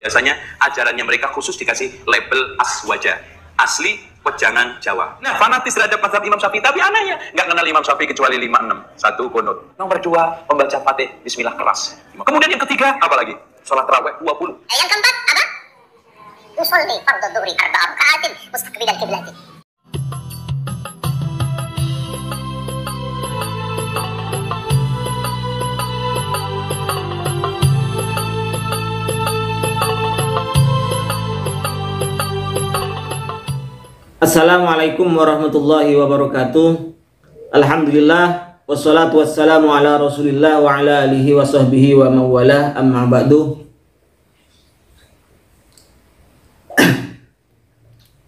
Biasanya ajarannya mereka khusus dikasih label aswaja, asli wejangan Jawa. Nah, fanatis terhadap mazhab Imam Syafi'i, tapi anehnya nggak kenal Imam Syafi'i kecuali 5-6. Satu, kunut. Nomor 2, membaca Fatih Bismillah keras. Kemudian yang ketiga, apa lagi? Sholat tarawih 20. Yang keempat, apa? Usolli fardhu dhuhri arba'a raka'atin mustaqbilal qiblati. Assalamualaikum warahmatullahi wabarakatuh. Alhamdulillah, wassalatu wassalamu ala rasulillah wa ala alihi wa sahbihi wa mawalah, amma ba'du.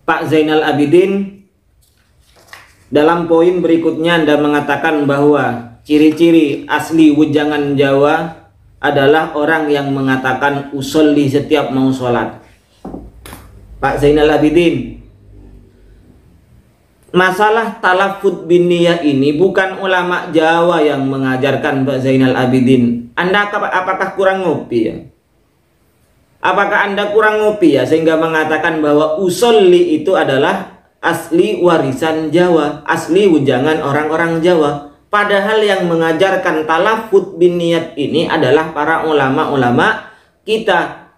Pak Zainal Abidin, dalam poin berikutnya Anda mengatakan bahwa ciri-ciri asli wejangan Jawa adalah orang yang mengatakan usolli setiap mau sholat. Pak Zainal Abidin, masalah talafud bin niyah ini bukan ulama Jawa yang mengajarkan Pak Zainal Abidin. Anda apakah kurang ngopi ya? Apakah Anda kurang ngopi ya sehingga mengatakan bahwa usolli itu adalah asli warisan Jawa, asli wejangan orang-orang Jawa? Padahal yang mengajarkan talafud bin niyat ini adalah para ulama-ulama kita.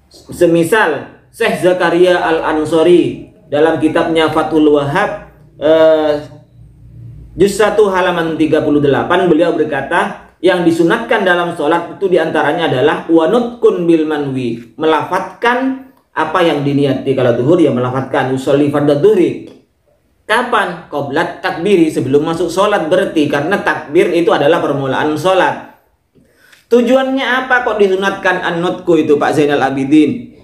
Semisal Syekh Zakaria Al-Ansori dalam kitabnya Fathul Wahhab juz 1 halaman 38, beliau berkata, yang disunatkan dalam sholat itu diantaranya adalah wanutkun bil manwi, melafatkan apa yang diniati. Kalau zuhur ya melafatkan usolli fardhu dhuhri. Kapan? Qoblat takbiri, sebelum masuk sholat, berarti karena takbir itu adalah permulaan sholat. Tujuannya apa kok disunatkan an-nutku itu Pak Zainal Abidin?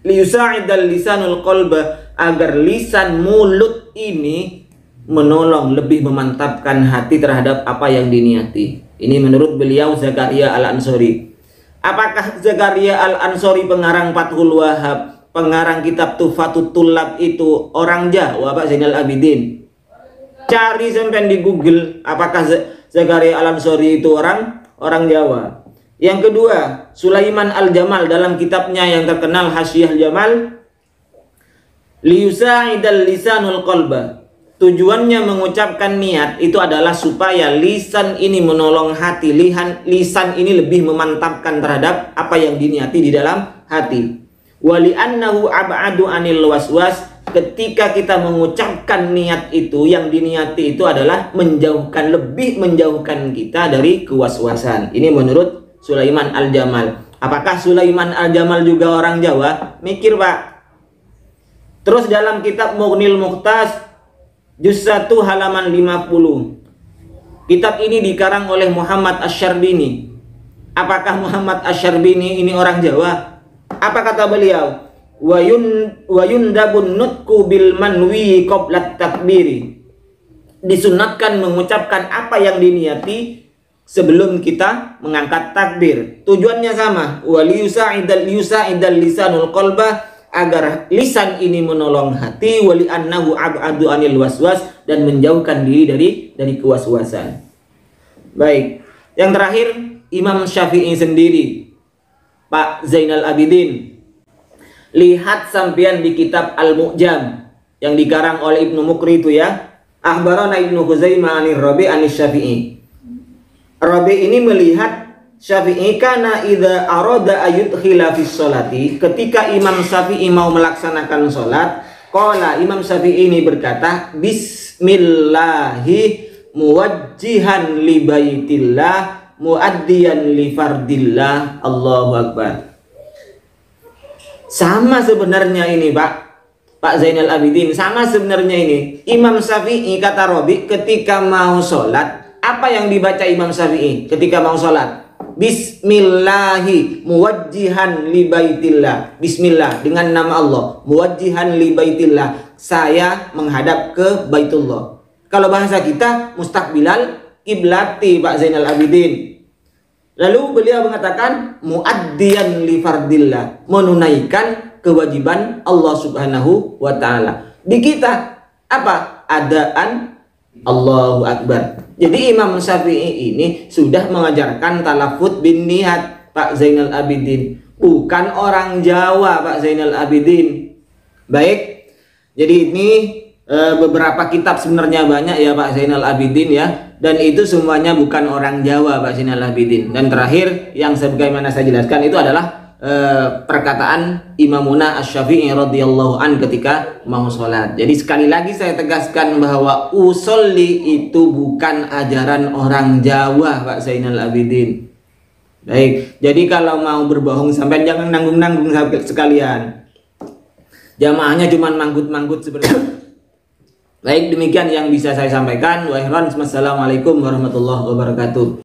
Liyusa'idal lisanul qalba, agar lisan mulut ini menolong, lebih memantapkan hati terhadap apa yang diniati. Ini menurut beliau Zakaria Al-Ansori. Apakah Zakaria Al-Ansori pengarang Fathul Wahhab, pengarang kitab Tuhfatut Tullab itu orang Jawa Pak Zainal Abidin? Cari sampai di Google apakah Zakaria Al-Ansori itu orang Jawa. Yang kedua, Sulaiman Al-Jamal dalam kitabnya yang terkenal Hasyiah Jamal, liyusa'idal lisanul qalba, tujuannya mengucapkan niat itu adalah supaya lisan ini menolong hati, lisan ini lebih memantapkan terhadap apa yang diniati di dalam hati. Wali annahu ab'adu anil waswas, ketika kita mengucapkan niat itu, yang diniati itu adalah menjauhkan, lebih menjauhkan kita dari kewaswasan. Ini menurut Sulaiman Al-Jamal. Apakah Sulaiman Al-Jamal juga orang Jawa? Mikir Pak. Terus dalam kitab Mughnil Muqtas juz 1 halaman 50. Kitab ini dikarang oleh Muhammad Asy-Syarbini. Apakah Muhammad Asy-Syarbini ini orang Jawa? Apa kata beliau? Wa yundabun nutku bil manwi qablat takbiri. Disunatkan mengucapkan apa yang diniati sebelum kita mengangkat takbir. Tujuannya sama. Wa liyusa'idal lisanul qalba, agar lisan ini menolong hati, wali annahu ab'adu anil waswas, dan menjauhkan diri dari kewaswasan. Baik, yang terakhir Imam Syafi'i sendiri, Pak Zainal Abidin. Lihat sampean di kitab Al-Mu'jam yang dikarang oleh Ibnu Mukri itu ya. Akhbarana Ibnu Khuzaimah anir Rabi' anis Syafi'i. Rabi' ini melihat Syafi'i kana idza arada ayudkhila fis sholati, ketika Imam Syafi'i mau melaksanakan sholat, qala, Imam Syafi'i ini berkata, bismillahi muwajjihan li baitillah muaddiyan li fardillah, Allahu akbar. Sama sebenarnya ini Pak Zainal Abidin, sama sebenarnya ini. Imam Syafi'i, kata Rabi, ketika mau sholat, apa yang dibaca Imam Syafi'i ketika mau sholat? Bismillahi muwajjihan li baitillah. Bismillah, dengan nama Allah. Muwajjihan li baitillah, saya menghadap ke Baitullah. Kalau bahasa kita, mustaqbilal kiblati Pak Zainal Abidin. Lalu beliau mengatakan muaddiyan li fardillah, menunaikan kewajiban Allah Subhanahu wa taala. Di kita apa? Adaan Allahu Akbar. Jadi Imam Syafi'i ini sudah mengajarkan talafud bin niat Pak Zainal Abidin. bukan orang Jawa, Pak Zainal Abidin. Baik, jadi ini beberapa kitab sebenarnya banyak ya Pak Zainal Abidin ya, dan itu semuanya bukan orang Jawa Pak Zainal Abidin. Dan terakhir yang sebagaimana saya jelaskan itu adalah perkataan Imamuna Asy-Syafi'i radhiyallahu an ketika mau sholat. Jadi sekali lagi saya tegaskan bahwa usolli itu bukan ajaran orang Jawa Pak Zainal Abidin. Baik, jadi kalau mau berbohong sampai jangan nanggung-nanggung sekalian. Jamaahnya cuma manggut-manggut seperti itu. Baik, demikian yang bisa saya sampaikan. Wassalamualaikum warahmatullahi wabarakatuh.